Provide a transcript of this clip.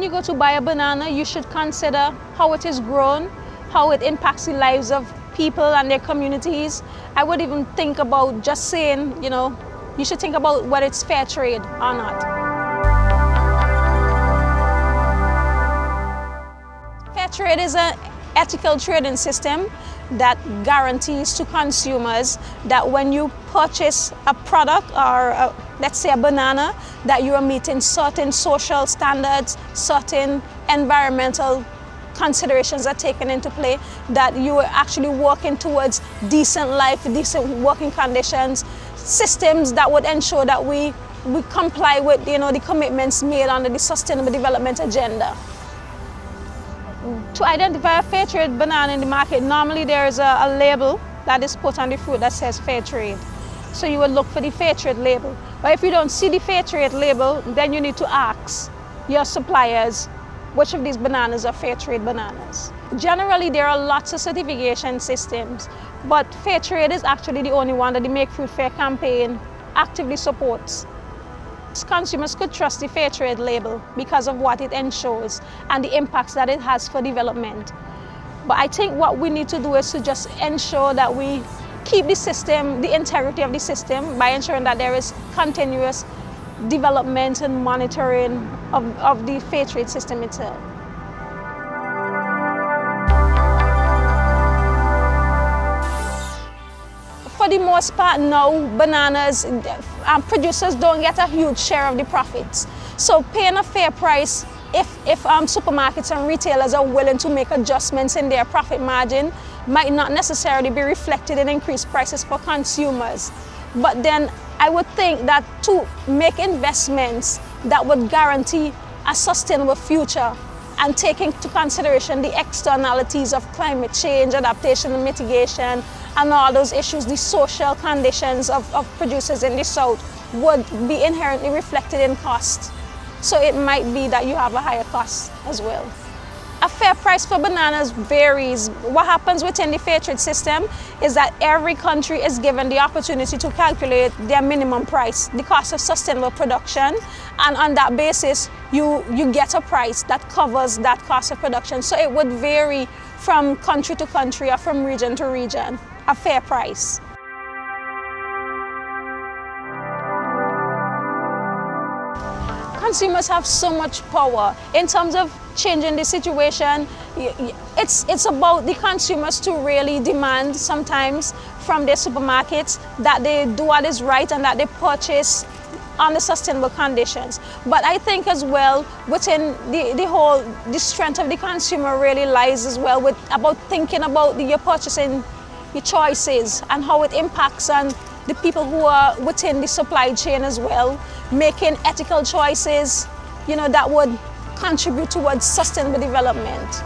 When you go to buy a banana, you should consider how it is grown, how it impacts the lives of people and their communities. I would even think about just saying, you should think about whether it's fair trade or not. Fair trade is an ethical trading system that guarantees to consumers that when you purchase a product or let's say a banana, that you are meeting certain social standards, certain environmental considerations are taken into play, that you are actually working towards decent life, decent working conditions, systems that would ensure that we comply with the commitments made under the Sustainable Development Agenda. To identify a fair trade banana in the market, normally there is a label that is put on the fruit that says fair trade. So you would look for the fair trade label. But if you don't see the fair trade label, then you need to ask your suppliers which of these bananas are fair trade bananas. Generally, there are lots of certification systems, but fair trade is actually the only one that the Make Fruit Fair campaign actively supports. Consumers could trust the fair trade label because of what it ensures and the impacts that it has for development. But I think what we need to do is to just ensure that we keep the system, the integrity of the system, by ensuring that there is continuous development and monitoring of the fair trade system itself. For the most part now, bananas, producers don't get a huge share of the profits. So paying a fair price, if supermarkets and retailers are willing to make adjustments in their profit margin, might not necessarily be reflected in increased prices for consumers. But then I would think that to make investments that would guarantee a sustainable future and take into consideration the externalities of climate change, adaptation and mitigation, and all those issues, the social conditions of producers in the South would be inherently reflected in cost. So it might be that you have a higher cost as well. A fair price for bananas varies. What happens within the fair trade system is that every country is given the opportunity to calculate their minimum price, the cost of sustainable production, and on that basis, you get a price that covers that cost of production. So it would vary from country to country or from region to region, a fair price. Consumers have so much power in terms of changing the situation. It's about the consumers to really demand sometimes from their supermarkets that they do what is right and that they purchase under sustainable conditions. But I think as well within the strength of the consumer really lies as well with about thinking about your purchasing, your choices and how it impacts on the people who are within the supply chain as well, making ethical choices, that would contribute towards sustainable development.